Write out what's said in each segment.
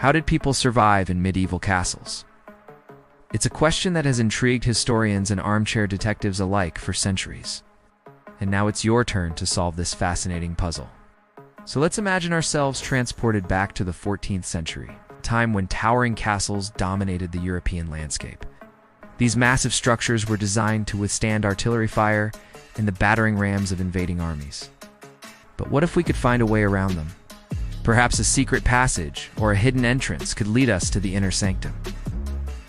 How did people survive in medieval castles? It's a question that has intrigued historians and armchair detectives alike for centuries. And now it's your turn to solve this fascinating puzzle. So let's imagine ourselves transported back to the 14th century, a time when towering castles dominated the European landscape. These massive structures were designed to withstand artillery fire and the battering rams of invading armies. But what if we could find a way around them? Perhaps a secret passage or a hidden entrance could lead us to the inner sanctum,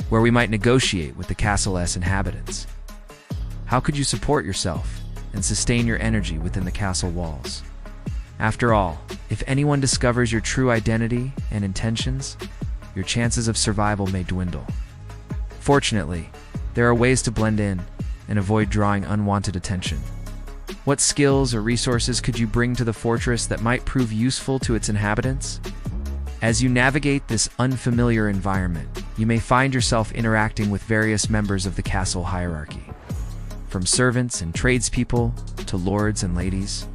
where we might negotiate with the castle's inhabitants. How could you support yourself and sustain your energy within the castle walls? After all, if anyone discovers your true identity and intentions, your chances of survival may dwindle. Fortunately, there are ways to blend in and avoid drawing unwanted attention. What skills or resources could you bring to the fortress that might prove useful to its inhabitants? As you navigate this unfamiliar environment, you may find yourself interacting with various members of the castle hierarchy, from servants and tradespeople to lords and ladies.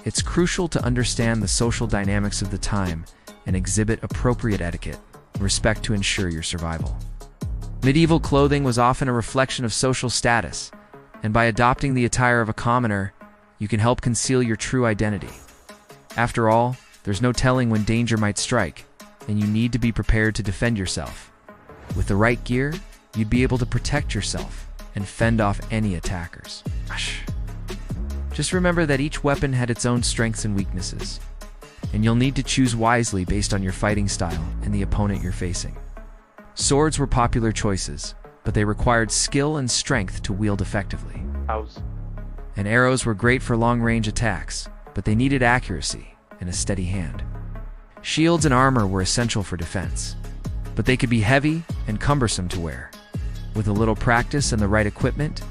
It's crucial to understand the social dynamics of the time and exhibit appropriate etiquette and respect to ensure your survival. Medieval clothing was often a reflection of social status, and by adopting the attire of a commoner, you can help conceal your true identity. After all, there's no telling when danger might strike, and you need to be prepared to defend yourself. With the right gear, you'd be able to protect yourself and fend off any attackers. Just remember that each weapon had its own strengths and weaknesses, and you'll need to choose wisely based on your fighting style and the opponent you're facing. Swords were popular choices, but they required skill and strength to wield effectively. And arrows were great for long-range attacks, but they needed accuracy and a steady hand. Shields and armor were essential for defense, but they could be heavy and cumbersome to wear. With a little practice and the right equipment,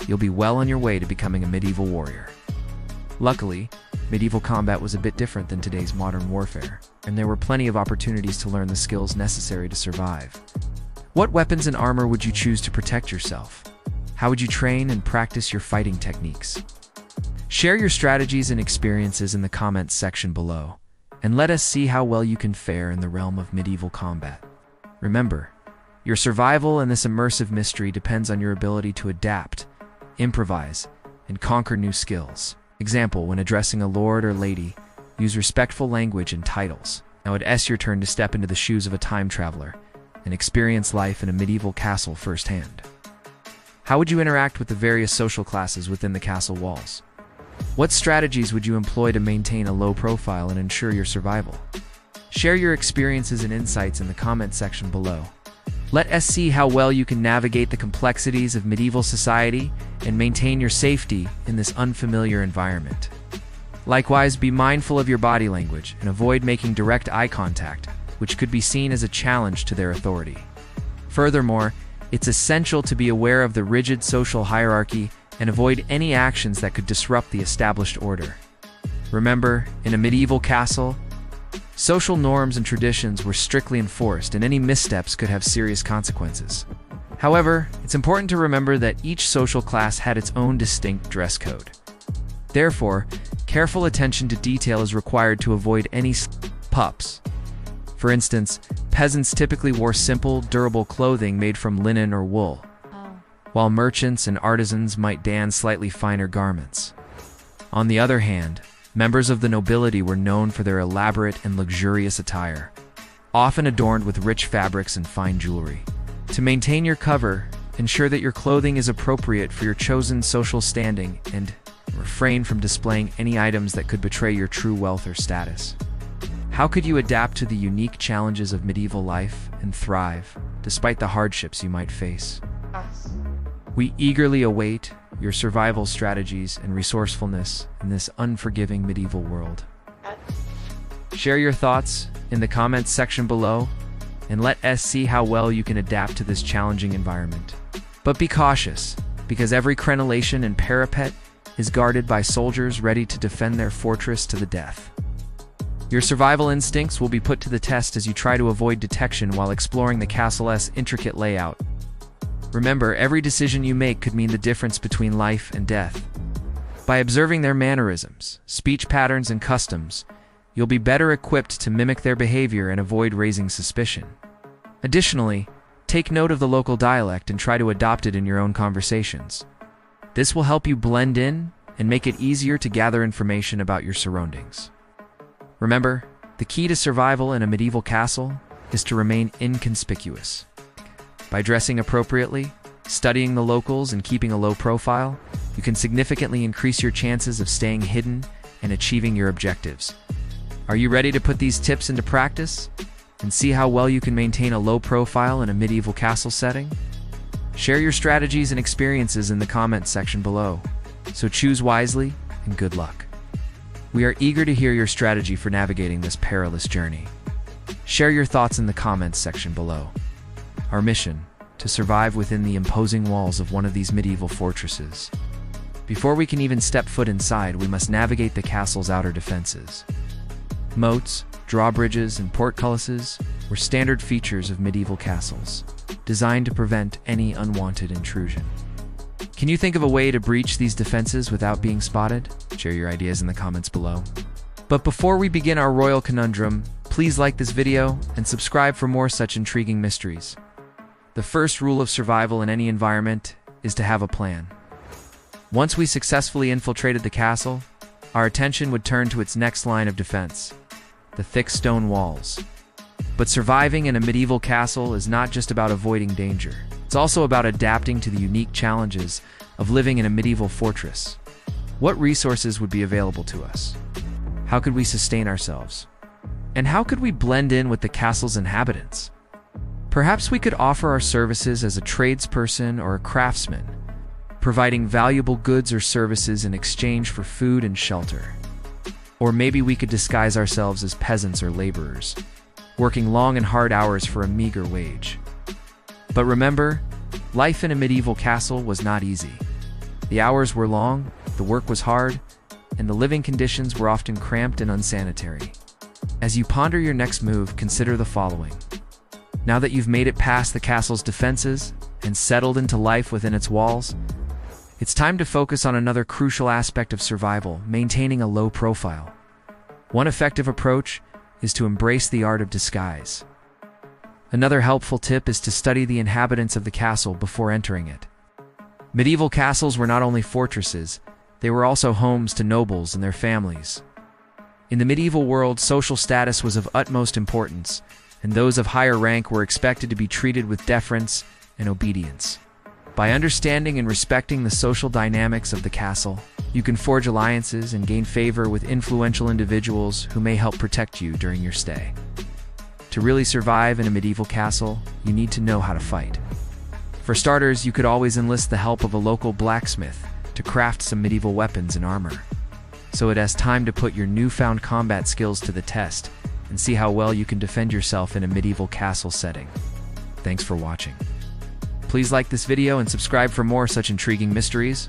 you'll be well on your way to becoming a medieval warrior. Luckily, medieval combat was a bit different than today's modern warfare, and there were plenty of opportunities to learn the skills necessary to survive. What weapons and armor would you choose to protect yourself? How would you train and practice your fighting techniques? Share your strategies and experiences in the comments section below, and let us see how well you can fare in the realm of medieval combat. Remember, your survival in this immersive mystery depends on your ability to adapt, improvise, and conquer new skills. Example, when addressing a lord or lady, use respectful language and titles. Now it's your turn to step into the shoes of a time traveler and experience life in a medieval castle firsthand. How would you interact with the various social classes within the castle walls? What strategies would you employ to maintain a low profile and ensure your survival? Share your experiences and insights in the comment section below. Let us see how well you can navigate the complexities of medieval society and maintain your safety in this unfamiliar environment. Likewise, be mindful of your body language and avoid making direct eye contact, which could be seen as a challenge to their authority. Furthermore, it's essential to be aware of the rigid social hierarchy and avoid any actions that could disrupt the established order. Remember, in a medieval castle, social norms and traditions were strictly enforced, and any missteps could have serious consequences. However, it's important to remember that each social class had its own distinct dress code. Therefore, careful attention to detail is required to avoid any pups. For instance, peasants typically wore simple, durable clothing made from linen or wool, while merchants and artisans might don slightly finer garments. On the other hand, members of the nobility were known for their elaborate and luxurious attire, often adorned with rich fabrics and fine jewelry. To maintain your cover, ensure that your clothing is appropriate for your chosen social standing and refrain from displaying any items that could betray your true wealth or status. How could you adapt to the unique challenges of medieval life and thrive, despite the hardships you might face? We eagerly await your survival strategies and resourcefulness in this unforgiving medieval world. Share your thoughts in the comments section below, and let us see how well you can adapt to this challenging environment. But be cautious, because every crenellation and parapet is guarded by soldiers ready to defend their fortress to the death. Your survival instincts will be put to the test as you try to avoid detection while exploring the castle's intricate layout. Remember, every decision you make could mean the difference between life and death. By observing their mannerisms, speech patterns, and customs, you'll be better equipped to mimic their behavior and avoid raising suspicion. Additionally, take note of the local dialect and try to adopt it in your own conversations. This will help you blend in and make it easier to gather information about your surroundings. Remember, the key to survival in a medieval castle is to remain inconspicuous. By dressing appropriately, studying the locals, and keeping a low profile, you can significantly increase your chances of staying hidden and achieving your objectives. Are you ready to put these tips into practice and see how well you can maintain a low profile in a medieval castle setting? Share your strategies and experiences in the comments section below. So choose wisely and good luck. We are eager to hear your strategy for navigating this perilous journey. Share your thoughts in the comments section below. Our mission: to survive within the imposing walls of one of these medieval fortresses. Before we can even step foot inside, we must navigate the castle's outer defenses. Moats, drawbridges, and portcullises were standard features of medieval castles, designed to prevent any unwanted intrusion. Can you think of a way to breach these defenses without being spotted? Share your ideas in the comments below. But before we begin our royal conundrum, please like this video and subscribe for more such intriguing mysteries. The first rule of survival in any environment is to have a plan. Once we successfully infiltrated the castle, our attention would turn to its next line of defense: the thick stone walls. But surviving in a medieval castle is not just about avoiding danger. It's also about adapting to the unique challenges of living in a medieval fortress. What resources would be available to us? How could we sustain ourselves? And how could we blend in with the castle's inhabitants? Perhaps we could offer our services as a tradesperson or a craftsman, providing valuable goods or services in exchange for food and shelter. Or maybe we could disguise ourselves as peasants or laborers, working long and hard hours for a meager wage. But remember, life in a medieval castle was not easy. The hours were long, the work was hard, and the living conditions were often cramped and unsanitary. As you ponder your next move, consider the following. Now that you've made it past the castle's defenses and settled into life within its walls, it's time to focus on another crucial aspect of survival: maintaining a low profile. One effective approach is to embrace the art of disguise. Another helpful tip is to study the inhabitants of the castle before entering it. Medieval castles were not only fortresses, they were also homes to nobles and their families. In the medieval world, social status was of utmost importance, and those of higher rank were expected to be treated with deference and obedience. By understanding and respecting the social dynamics of the castle, you can forge alliances and gain favor with influential individuals who may help protect you during your stay. To really survive in a medieval castle, you need to know how to fight. For starters, you could always enlist the help of a local blacksmith to craft some medieval weapons and armor. So it is time to put your newfound combat skills to the test and see how well you can defend yourself in a medieval castle setting. Thanks for watching. Please like this video and subscribe for more such intriguing mysteries.